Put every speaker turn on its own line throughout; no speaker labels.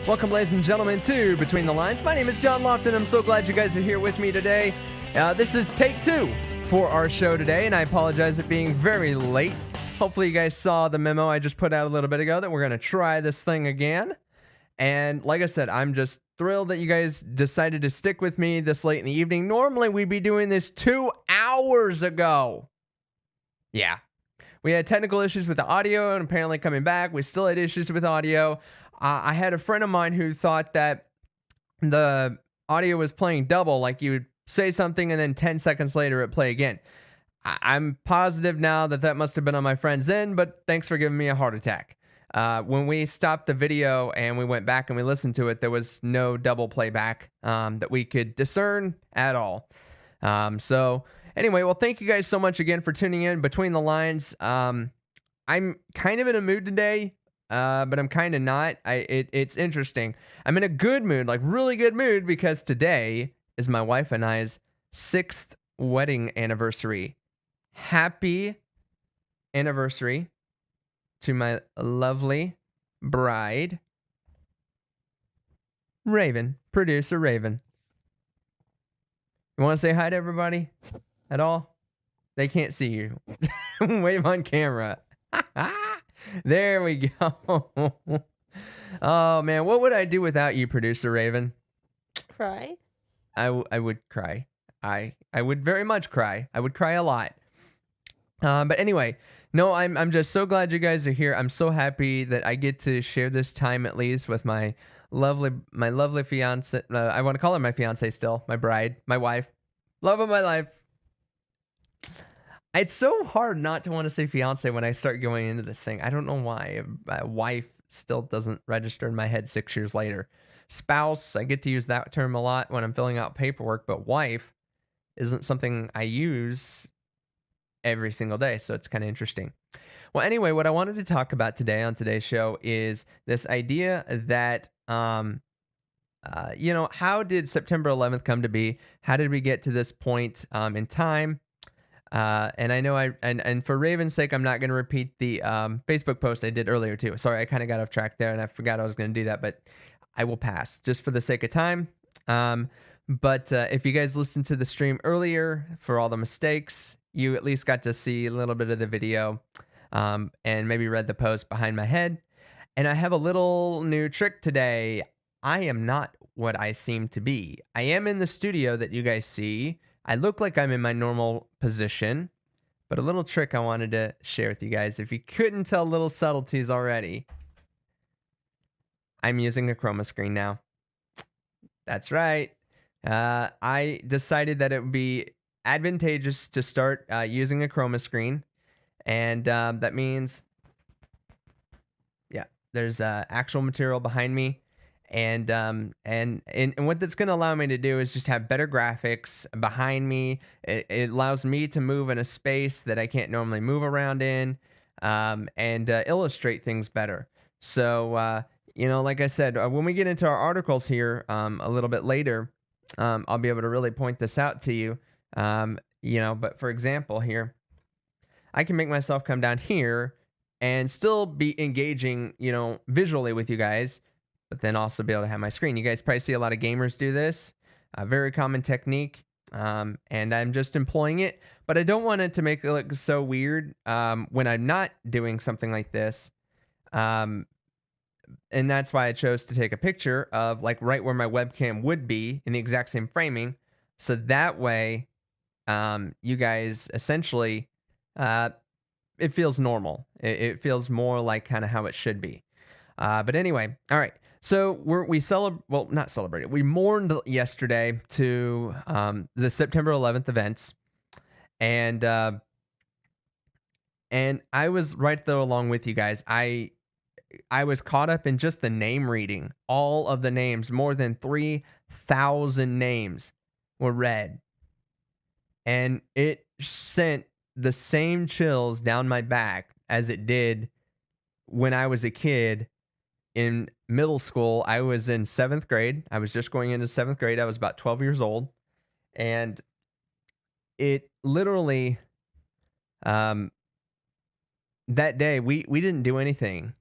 Welcome, ladies and gentlemen, to Between the Lines. My name is John Lofton. I'm so glad you guys are here with me today. This is take 2 for our show today, and I apologize for being very late. Hopefully you guys saw the memo I just put out a little bit ago that we're going to try this thing again. And like I said, I'm just thrilled that you guys decided to stick with me this late in the evening. Normally, we'd be doing this 2 hours ago. Yeah. We had technical issues with the audio, and apparently coming back, we still had issues with audio. I had a friend of mine who thought that the audio was playing double, like you would say something and then 10 seconds later it play again. I'm positive now that must have been on my friend's end, but thanks for giving me a heart attack. When we stopped the video and we went back and we listened to it, there was no double playback that we could discern at all. So anyway, well, thank you guys so much again for tuning in Between the Lines. I'm kind of in a mood today. But I'm kind of not. It's interesting. I'm in a good mood, like really good mood, because today is my wife and I's 6th wedding anniversary. Happy anniversary to my lovely bride, Raven, producer Raven. You want to say hi to everybody at all? They can't see you. Wave on camera. There we go. Oh, man. What would I do without you, producer Raven?
Cry?
I would cry. I would very much cry. I would cry a lot. But anyway, no, I'm just so glad you guys are here. I'm so happy that I get to share this time at least with my lovely fiance. I want to call her my fiance still, my bride, my wife, love of my life. It's so hard not to want to say fiance when I start going into this thing. I don't know why. Wife still doesn't register in my head 6 years later. Spouse, I get to use that term a lot when I'm filling out paperwork, but wife isn't something I use every single day, so it's kind of interesting. Well, anyway, what I wanted to talk about today on today's show is this idea that, how did September 11th come to be? How did we get to this point in time? And I know and for Raven's sake, I'm not going to repeat the Facebook post I did earlier too. Sorry, I kind of got off track there and I forgot I was going to do that, but I will pass just for the sake of time. But if you guys listened to the stream earlier, for all the mistakes, you at least got to see a little bit of the video and maybe read the post behind my head. And I have a little new trick today. I am not what I seem to be. I am in the studio that you guys see. I look like I'm in my normal position, but a little trick I wanted to share with you guys. If you couldn't tell little subtleties already, I'm using a chroma screen now. That's right. I decided that it would be advantageous to start using a chroma screen, and that means, yeah, there's actual material behind me. And what that's going to allow me to do is just have better graphics behind me. It allows me to move in a space that I can't normally move around in, and illustrate things better. So, like I said, when we get into our articles here a little bit later, I'll be able to really point this out to you. But for example here, I can make myself come down here and still be engaging, visually with you guys, but then also be able to have my screen. You guys probably see a lot of gamers do this. A very common technique, and I'm just employing it. But I don't want it to make it look so weird when I'm not doing something like this. And that's why I chose to take a picture of like right where my webcam would be in the exact same framing. So that way, you guys essentially, it feels normal. It feels more like kind of how it should be. But anyway, all right. So not celebrated. We mourned yesterday to the September 11th events, and I was right there along with you guys. I was caught up in just the name reading. All of the names, more than 3,000 names, were read, and it sent the same chills down my back as it did when I was a kid. In middle school, I was in 7th grade. I was just going into 7th grade. I was about 12 years old. And it literally, that day, we didn't do anything.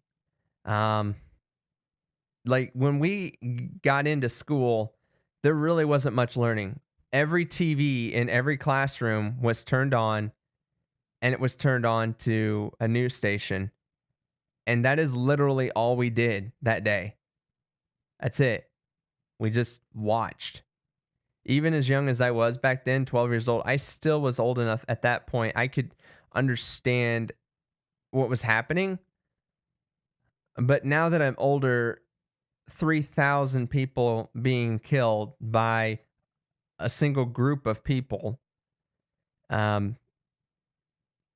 like when we got into school, there really wasn't much learning. Every TV in every classroom was turned on, and it was turned on to a news station. And that is literally all we did that day. That's it. We just watched. Even as young as I was back then, 12 years old, I still was old enough at that point. I could understand what was happening. But now that I'm older, 3,000 people being killed by a single group of people, um,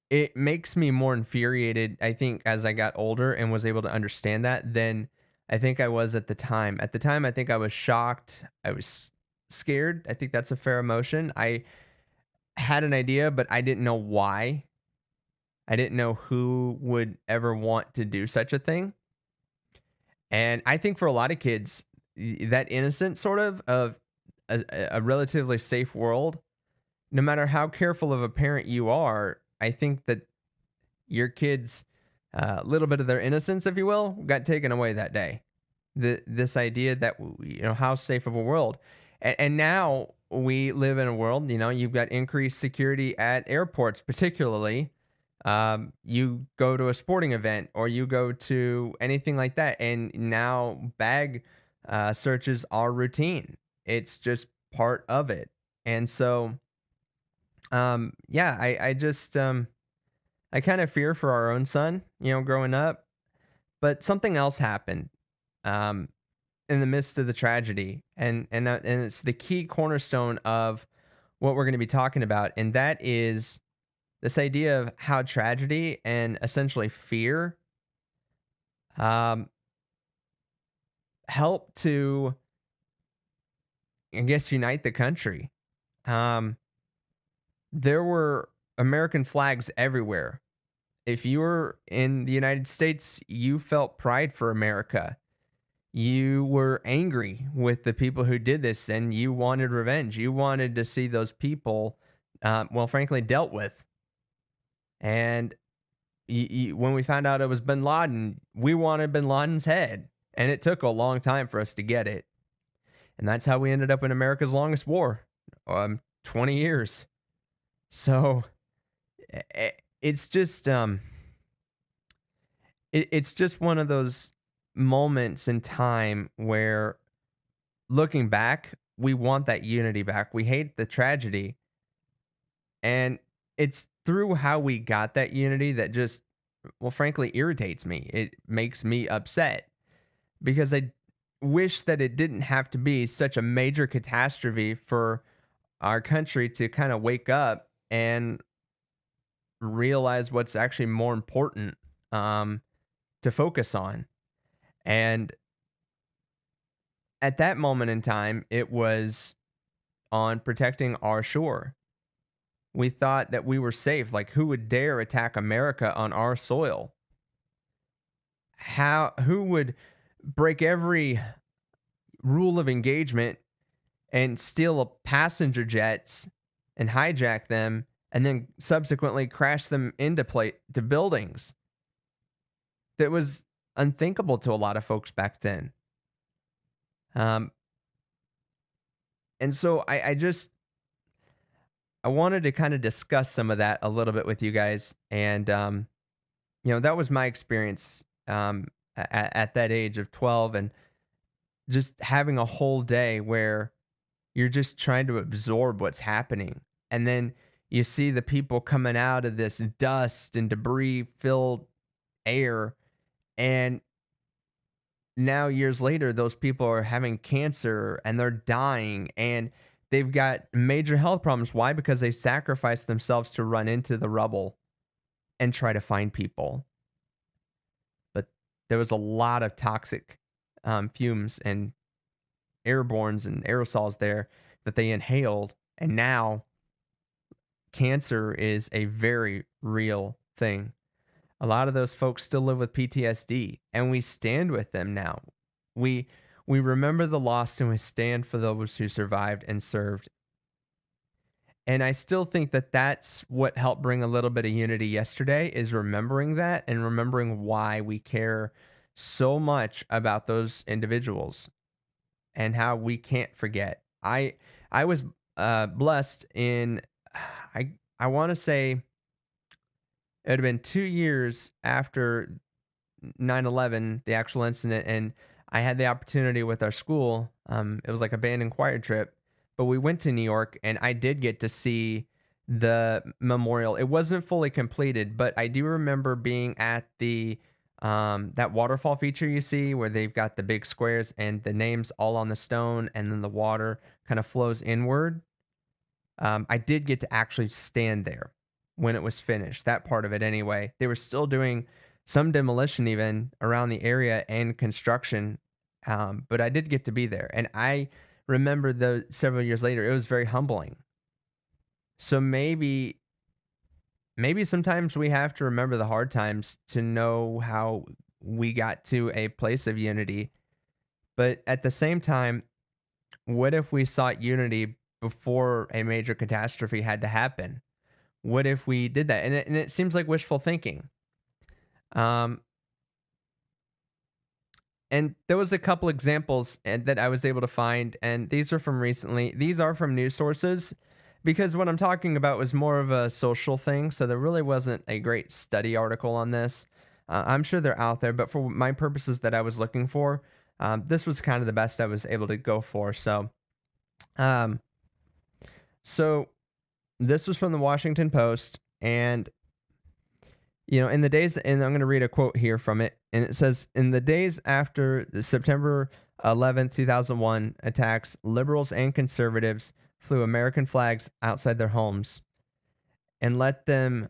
it makes me more infuriated, I think, as I got older and was able to understand that than I think I was at the time. At the time, I think I was shocked. I was scared. I think that's a fair emotion. I had an idea, but I didn't know why. I didn't know who would ever want to do such a thing. And I think for a lot of kids, that innocent sort of a relatively safe world, no matter how careful of a parent you are, I think that your kids, a little bit of their innocence, if you will, got taken away that day. This idea that how safe of a world, and now we live in a world. You've got increased security at airports, particularly. You go to a sporting event or you go to anything like that, and now bag searches are routine. It's just part of it, and so yeah, I just I kind of fear for our own son, growing up. But something else happened um, in the midst of the tragedy, and it's the key cornerstone of what we're going to be talking about, and that is this idea of how tragedy and essentially fear um, help to, I guess, unite the country. Um, there were American flags everywhere. If you were in the United States, you felt pride for America. You were angry with the people who did this and you wanted revenge. You wanted to see those people, well, frankly, dealt with. And when we found out it was bin Laden, we wanted bin Laden's head. And it took a long time for us to get it. And that's how we ended up in America's longest war, 20 years. So it's just it's just one of those moments in time where, looking back, we want that unity back. We hate the tragedy, and it's through how we got that unity that just, well, frankly, irritates me. It makes me upset because I wish that it didn't have to be such a major catastrophe for our country to kind of wake up and realize what's actually more important, um, to focus on. And at that moment in time, it was on protecting our shore. We thought that we were safe. Like, who would dare attack America on our soil? Who would break every rule of engagement and steal a passenger jets and hijack them and then subsequently crash them into to buildings? That was unthinkable to a lot of folks back then. Um, and so I wanted to kind of discuss some of that a little bit with you guys, and that was my experience at that age of 12, and just having a whole day where you're just trying to absorb what's happening, and then you see the people coming out of this dust and debris filled air, and now years later those people are having cancer and they're dying and they've got major health problems. Why? Because they sacrificed themselves to run into the rubble and try to find people. But there was a lot of toxic fumes and airbornes and aerosols there that they inhaled, and now cancer is a very real thing. A lot of those folks still live with PTSD, and we stand with them now. We we remember the lost and we stand for those who survived and served. And I still think that that's what helped bring a little bit of unity yesterday, is remembering that and remembering why we care so much about those individuals and how we can't forget. I was blessed in I want to say it would have been 2 years after 9/11, the actual incident, and I had the opportunity with our school. It was like a band and choir trip, but we went to New York, and I did get to see the memorial. It wasn't fully completed, but I do remember being at the that waterfall feature you see where they've got the big squares and the names all on the stone, and then the water kind of flows inward. I did get to actually stand there when it was finished, that part of it anyway. They were still doing some demolition even around the area and construction, but I did get to be there. And I remember the several years later, it was very humbling. So maybe sometimes we have to remember the hard times to know how we got to a place of unity. But at the same time, what if we sought unity before a major catastrophe had to happen? What if we did that? And it seems like wishful thinking. Um, and there was a couple examples that I was able to find, and these are from recently. These are from news sources because what I'm talking about was more of a social thing, so there really wasn't a great study article on this. I'm sure they're out there, but for my purposes that I was looking for, this was kind of the best I was able to go for. Um, so this was from the Washington Post, and in the days, and I'm going to read a quote here from it, and it says, in the days after the September 11th, 2001 attacks, liberals and conservatives flew American flags outside their homes and let them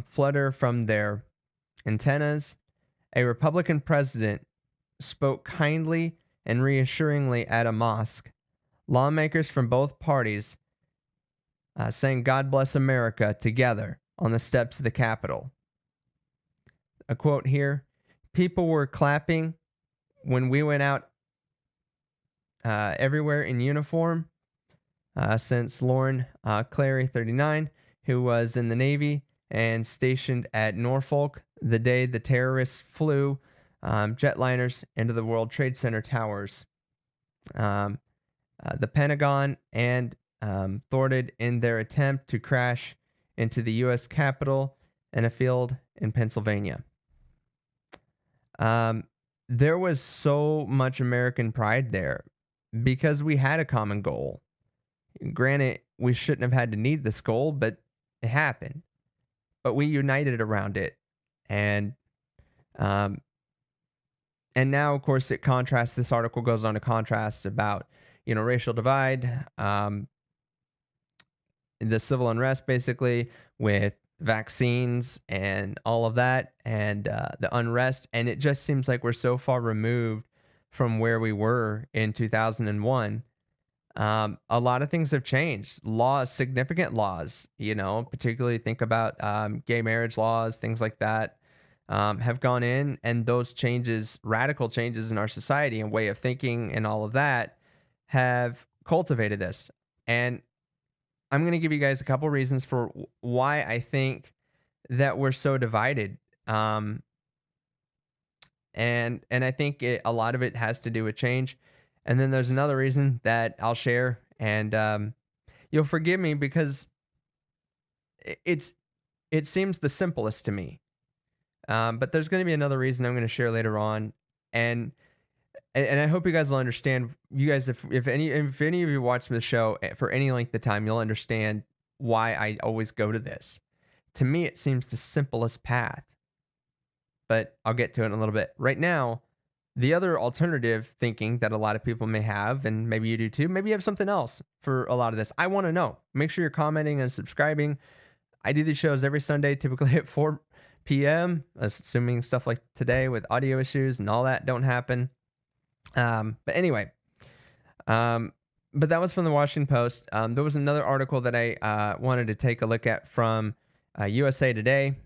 flutter from their antennas. A Republican president spoke kindly and reassuringly at a mosque. Lawmakers from both parties sang God Bless America together on the steps of the Capitol. A quote here: people were clapping when we went out everywhere in uniform, since Lauren Clary, 39, who was in the Navy and stationed at Norfolk the day the terrorists flew jetliners into the World Trade Center towers, the Pentagon, and thwarted in their attempt to crash into the U.S. Capitol and a field in Pennsylvania. Um, there was so much American pride there because we had a common goal. Granted, we shouldn't have had to need this goal, but it happened. But we united around it, and um, and now, of course, it contrasts. This article goes on to contrast about racial divide, the civil unrest, basically with vaccines and all of that, and the unrest, and it just seems like we're so far removed from where we were in 2001. A lot of things have changed. Laws, significant laws, particularly think about gay marriage laws, things like that, have gone in, and those changes, radical changes in our society and way of thinking and all of that, have cultivated this. And I'm going to give you guys a couple reasons for why I think that we're so divided. Um, and I think a lot of it has to do with change. And then there's another reason that I'll share, and you'll forgive me because it seems the simplest to me. But there's going to be another reason I'm going to share later on, and I hope you guys will understand. You guys, if any of you watch the show for any length of time, you'll understand why I always go to this. To me, it seems the simplest path, but I'll get to it in a little bit. Right now, the other alternative thinking that a lot of people may have, and maybe you do too, maybe you have something else for a lot of this. I want to know. Make sure you're commenting and subscribing. I do these shows every Sunday, typically at 4 p.m., assuming stuff like today with audio issues and all that don't happen. But anyway, but that was from the Washington Post. There was another article that I wanted to take a look at from USA Today.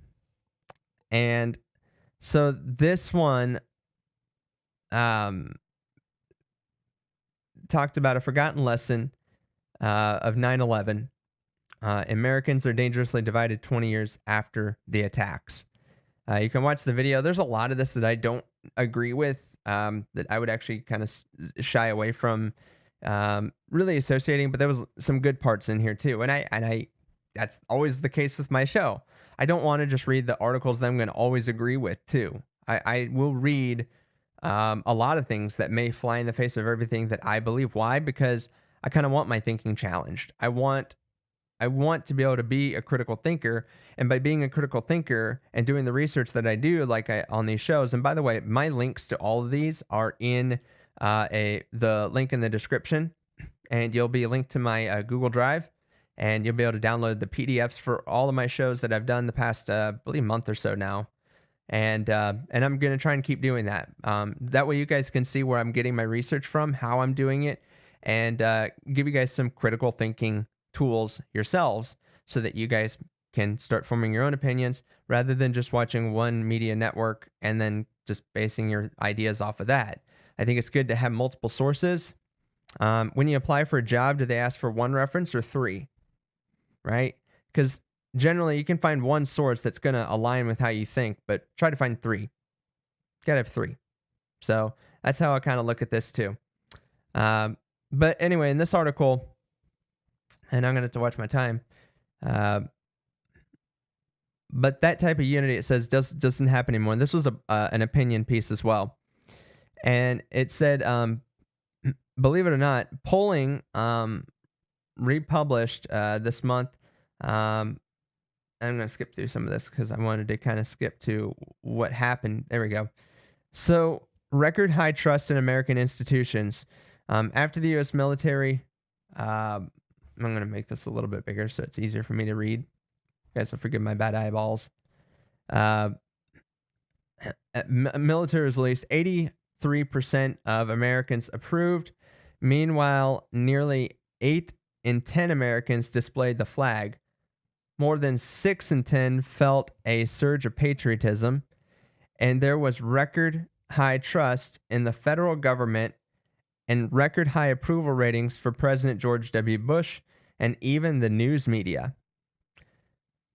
And so this one talked about a forgotten lesson of 9/11. Americans are dangerously divided 20 years after the attacks. You can watch the video. There's a lot of this that I don't agree with, that I would actually kind of shy away from really associating, but there was some good parts in here too. And I that's always the case with my show. I don't want to just read the articles that I'm going to always agree with too. I will read a lot of things that may fly in the face of everything that I believe. Why? Because I kind of want my thinking challenged. I want to be able to be a critical thinker, and by being a critical thinker and doing the research that I do, like on these shows. And by the way, my links to all of these are in the link in the description, and you'll be linked to my Google Drive, and you'll be able to download the PDFs for all of my shows that I've done the past, I believe, month or so now. And I'm gonna try and keep doing that. That way, you guys can see where I'm getting my research from, how I'm doing it, and give you guys some critical thinking tools yourselves, so that you guys can start forming your own opinions rather than just watching one media network and then just basing your ideas off of that. I think it's good to have multiple sources. When you apply for a job, do they ask for one reference or three? Right? Because generally you can find one source that's going to align with how you think, but try to find three. You got to have three. So that's how I kind of look at this too. But anyway, in this article, and I'm going to have to watch my time, but that type of unity, it says, doesn't happen anymore. And this was an opinion piece as well. And it said, believe it or not, polling republished this month. I'm going to skip through some of this because I wanted to kind of skip to what happened. There we go. So, record high trust in American institutions. After the U.S. military, I'm going to make this a little bit bigger so it's easier for me to read. You guys will forgive my bad eyeballs. Military was released. 83% of Americans approved. Meanwhile, nearly 8 in 10 Americans displayed the flag. More than 6 in 10 felt a surge of patriotism. And there was record high trust in the federal government and record high approval ratings for President George W. Bush and even the news media.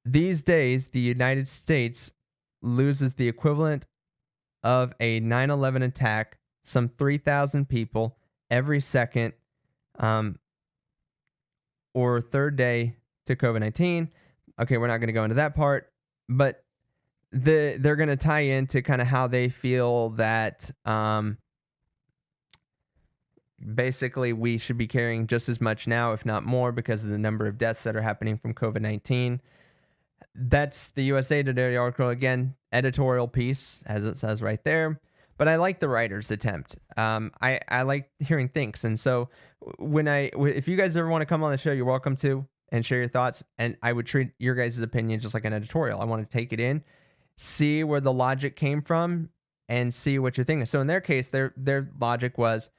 These days, the United States loses the equivalent of a 9/11 attack, some 3,000 people every second, or third day to COVID-19. Okay, we're not going to go into that part, but they're going to tie into kind of how they feel that basically we should be carrying just as much now, if not more, because of the number of deaths that are happening from COVID-19. That's the USA Today article, again, editorial piece, as it says right there. But I like the writer's attempt. I like hearing things. And so if you guys ever want to come on the show, you're welcome to, and share your thoughts. And I would treat your guys' opinion just like an editorial. I want to take it in, see where the logic came from, and see what you're thinking. So in their case, their logic was,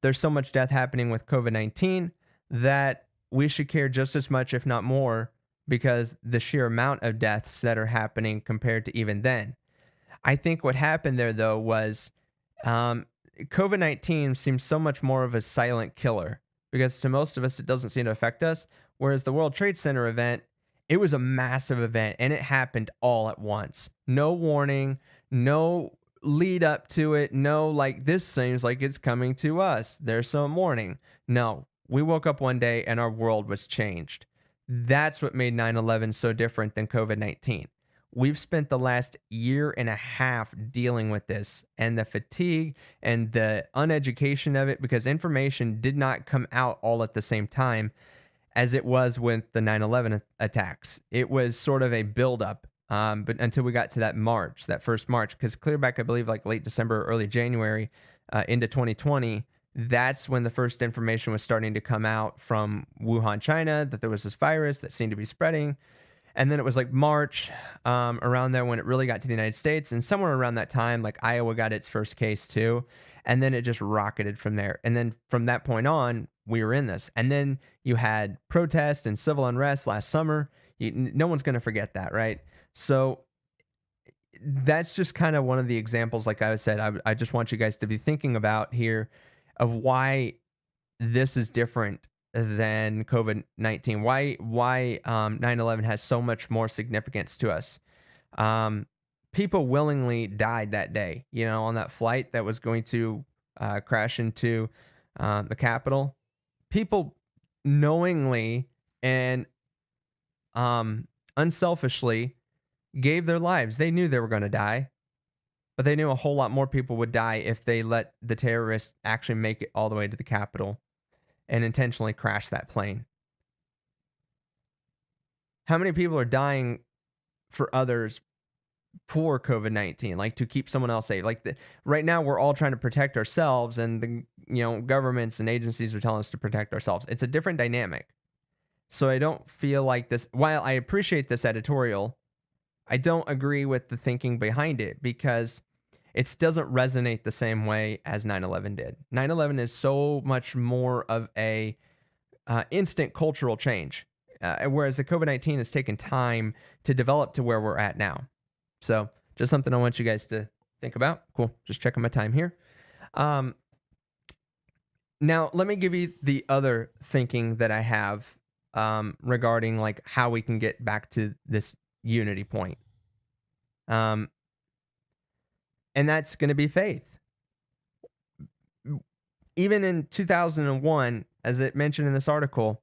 there's so much death happening with COVID-19 that we should care just as much, if not more, because the sheer amount of deaths that are happening compared to even then. I think what happened there, though, was COVID-19 seems so much more of a silent killer, because to most of us, it doesn't seem to affect us. Whereas the World Trade Center event, it was a massive event, and it happened all at once. No warning, no lead up to it, no, like, this seems like it's coming to us, there's some warning. No, we woke up one day and our world was changed. That's what made 9/11 so different than COVID-19. We've spent the last year and a half dealing with this, and the fatigue and the uneducation of it, because information did not come out all at the same time as it was with the 9/11 attacks. It was sort of a buildup, but until we got to that first March, because clear back, I believe, like late December, early January, into 2020, that's when the first information was starting to come out from Wuhan, China, that there was this virus that seemed to be spreading. And then it was like March, around there, when it really got to the United States. And somewhere around that time, like, Iowa got its first case too. And then it just rocketed from there. And then from that point on, we were in this. And then you had protests and civil unrest last summer. No one's going to forget that, right? So that's just kind of one of the examples, like I said, I just want you guys to be thinking about here, of why this is different than COVID-19. Why 9/11 has so much more significance to us. people willingly died that day, on that flight that was going to crash into the Capitol. People knowingly and unselfishly gave their lives. They knew they were going to die, but they knew a whole lot more people would die if they let the terrorists actually make it all the way to the Capitol and intentionally crash that plane. How many people are dying for others for COVID-19, like to keep someone else safe? Right now, we're all trying to protect ourselves, and the governments and agencies are telling us to protect ourselves. It's a different dynamic. So I don't feel like this. While I appreciate this editorial, I don't agree with the thinking behind it because it doesn't resonate the same way as 9/11 did. 9/11 is so much more of a instant cultural change, whereas the COVID-19 has taken time to develop to where we're at now. So just something I want you guys to think about. Cool. Just checking my time here. Now, let me give you the other thinking that I have regarding like how we can get back to this unity point. And that's going to be faith. Even in 2001, as it mentioned in this article,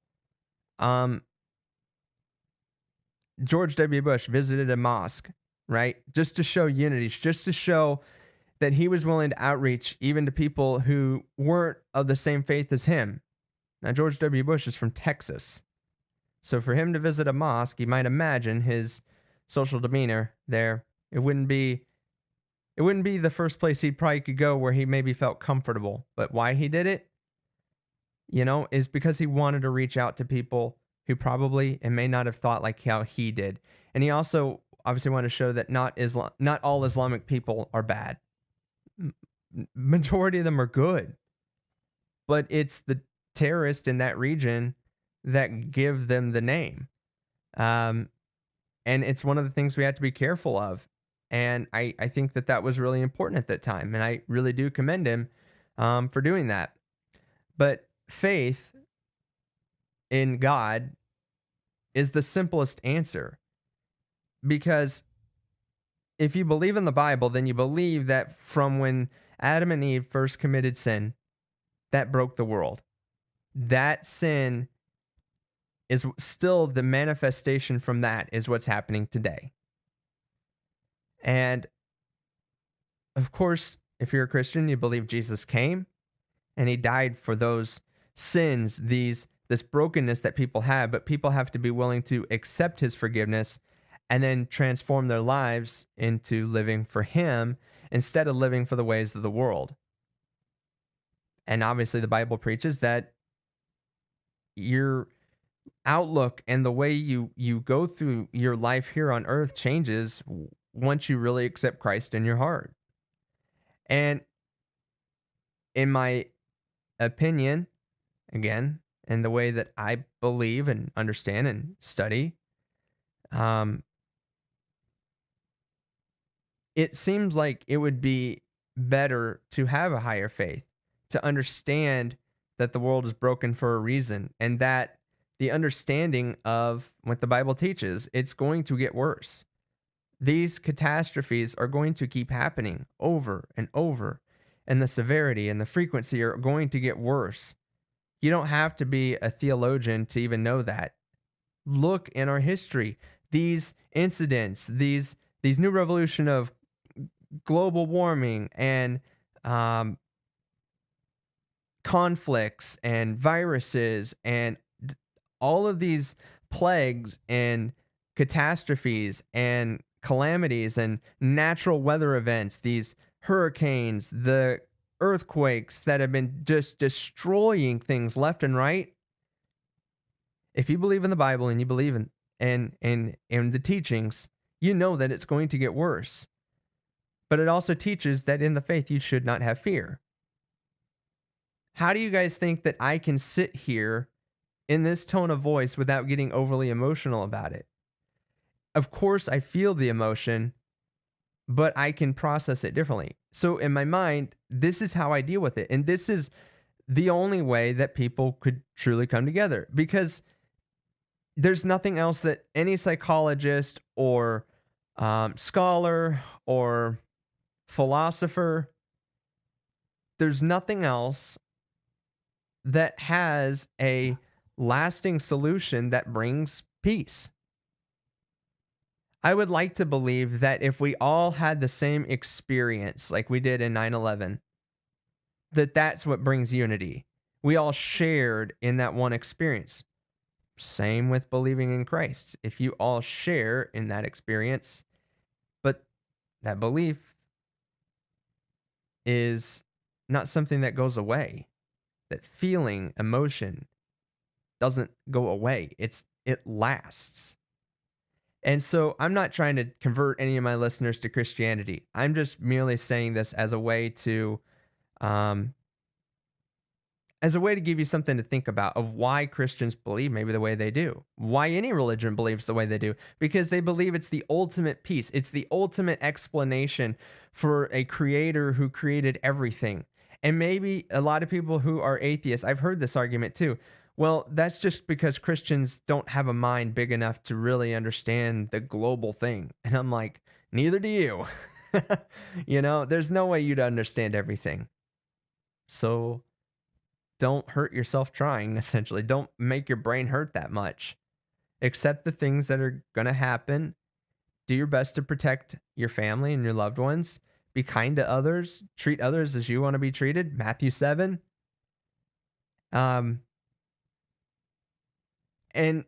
George W. Bush visited a mosque, right? Just to show unity, just to show that he was willing to outreach even to people who weren't of the same faith as him. Now, George W. Bush is from Texas. So for him to visit a mosque, you might imagine his social demeanor there. It wouldn't be the first place he probably could go where he maybe felt comfortable. But why he did it, is because he wanted to reach out to people who probably and may not have thought like how he did. And he also obviously wanted to show that not all Islamic people are bad. Majority of them are good. But it's the terrorists in that region that give them the name. And it's one of the things we have to be careful of. And I think that was really important at that time. And I really do commend him for doing that. But faith in God is the simplest answer. Because if you believe in the Bible, then you believe that from when Adam and Eve first committed sin, that broke the world. That sin is still the manifestation from that is what's happening today. And of course, if you're a Christian, you believe Jesus came and he died for those sins, this brokenness that people have, but people have to be willing to accept his forgiveness and then transform their lives into living for him instead of living for the ways of the world. And obviously the Bible preaches that your outlook and the way you go through your life here on earth changes once you really accept Christ in your heart. And in my opinion, again, in the way that I believe and understand and study, it seems like it would be better to have a higher faith, to understand that the world is broken for a reason, and that the understanding of what the Bible teaches, it's going to get worse. These catastrophes are going to keep happening over and over, and the severity and the frequency are going to get worse. You don't have to be a theologian to even know that. Look in our history. These incidents, these new revolution of global warming and conflicts and viruses and all of these plagues and catastrophes and calamities and natural weather events, these hurricanes, the earthquakes that have been just destroying things left and right. If you believe in the Bible and you believe in the teachings, you know that it's going to get worse. But it also teaches that in the faith you should not have fear. How do you guys think that I can sit here in this tone of voice without getting overly emotional about it? Of course, I feel the emotion, but I can process it differently. So in my mind, this is how I deal with it. And this is the only way that people could truly come together, because there's nothing else that any psychologist or scholar or philosopher, there's nothing else that has a lasting solution that brings peace. I would like to believe that if we all had the same experience like we did in 9/11, that that's what brings unity. We all shared in that one experience. Same with believing in Christ. If you all share in that experience, but that belief is not something that goes away. That feeling, emotion doesn't go away. It lasts. And so I'm not trying to convert any of my listeners to Christianity. I'm just merely saying this um, as a way to give you something to think about of why Christians believe maybe the way they do. Why any religion believes the way they do. Because they believe it's the ultimate peace. It's the ultimate explanation for a creator who created everything. And maybe a lot of people who are atheists, I've heard this argument too. Well, that's just because Christians don't have a mind big enough to really understand the global thing. And I'm like, neither do you. There's no way you'd understand everything. So don't hurt yourself trying, essentially. Don't make your brain hurt that much. Accept the things that are going to happen. Do your best to protect your family and your loved ones. Be kind to others. Treat others as you want to be treated. Matthew 7. And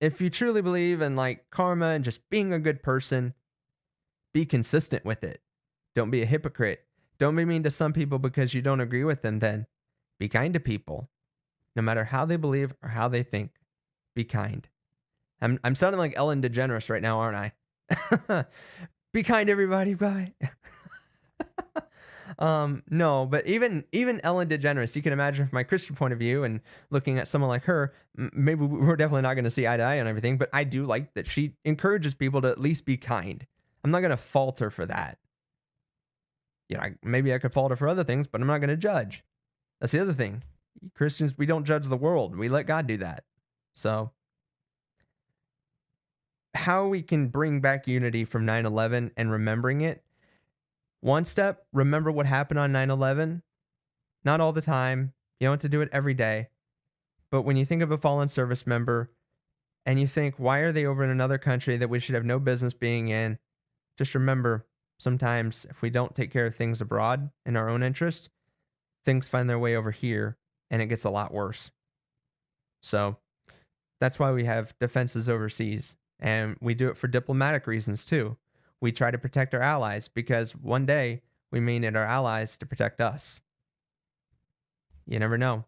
if you truly believe in like karma and just being a good person, be consistent with it. Don't be a hypocrite. Don't be mean to some people because you don't agree with them then. Be kind to people. No matter how they believe or how they think, be kind. I'm sounding like Ellen DeGeneres right now, aren't I? Be kind, everybody. Bye. No, but even Ellen DeGeneres, you can imagine from my Christian point of view and looking at someone like her, maybe we're definitely not going to see eye to eye on everything, but I do like that she encourages people to at least be kind. I'm not going to fault her for that. Maybe I could fault her for other things, but I'm not going to judge. That's the other thing. Christians, we don't judge the world. We let God do that. So, how we can bring back unity from 9/11 and remembering it. One step, remember what happened on 9/11. Not all the time. You don't have to do it every day. But when you think of a fallen service member and you think, why are they over in another country that we should have no business being in? Just remember, sometimes if we don't take care of things abroad in our own interest, things find their way over here and it gets a lot worse. So that's why we have defenses overseas. And we do it for diplomatic reasons too. We try to protect our allies because one day we may need our allies to protect us. You never know.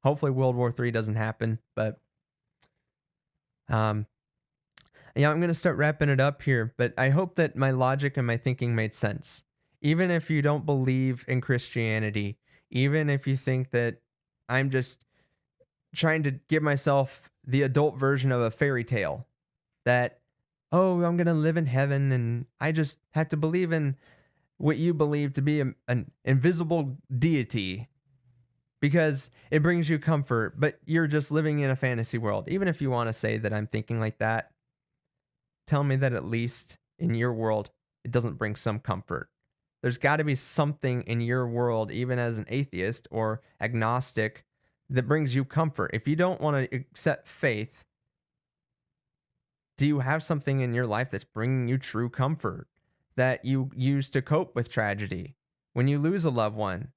Hopefully World War III doesn't happen, but I'm going to start wrapping it up here, but I hope that my logic and my thinking made sense. Even if you don't believe in Christianity, even if you think that I'm just trying to give myself the adult version of a fairy tale, that, oh, I'm going to live in heaven and I just have to believe in what you believe to be an invisible deity because it brings you comfort, but you're just living in a fantasy world. Even if you want to say that I'm thinking like that, tell me that at least in your world, it doesn't bring some comfort. There's got to be something in your world, even as an atheist or agnostic, that brings you comfort. If you don't want to accept faith, do you have something in your life that's bringing you true comfort that you use to cope with tragedy? When you lose a loved one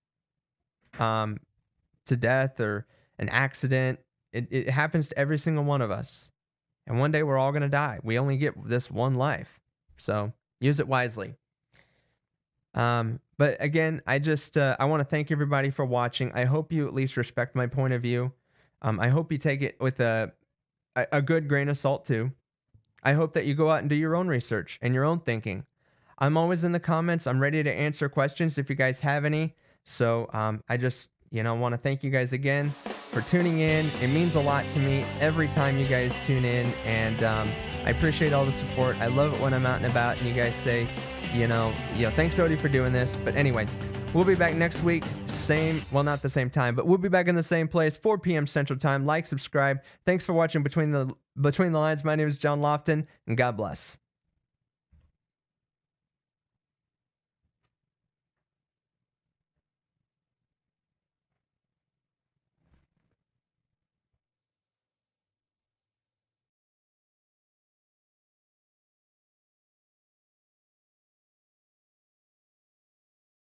to death or an accident, it happens to every single one of us. And one day we're all going to die. We only get this one life. So use it wisely. But again, I want to thank everybody for watching. I hope you at least respect my point of view. I hope you take it with a good grain of salt too. I hope that you go out and do your own research and your own thinking. I'm always in the comments. I'm ready to answer questions if you guys have any. So I just, want to thank you guys again for tuning in. It means a lot to me every time you guys tune in. And I appreciate all the support. I love it when I'm out and about and you guys say, thanks, Odie, for doing this. But anyway, we'll be back next week. Not the same time, but we'll be back in the same place, 4 p.m. Central Time. Like, subscribe. Thanks for watching Between the Lines. My name is John Lofton, and God bless.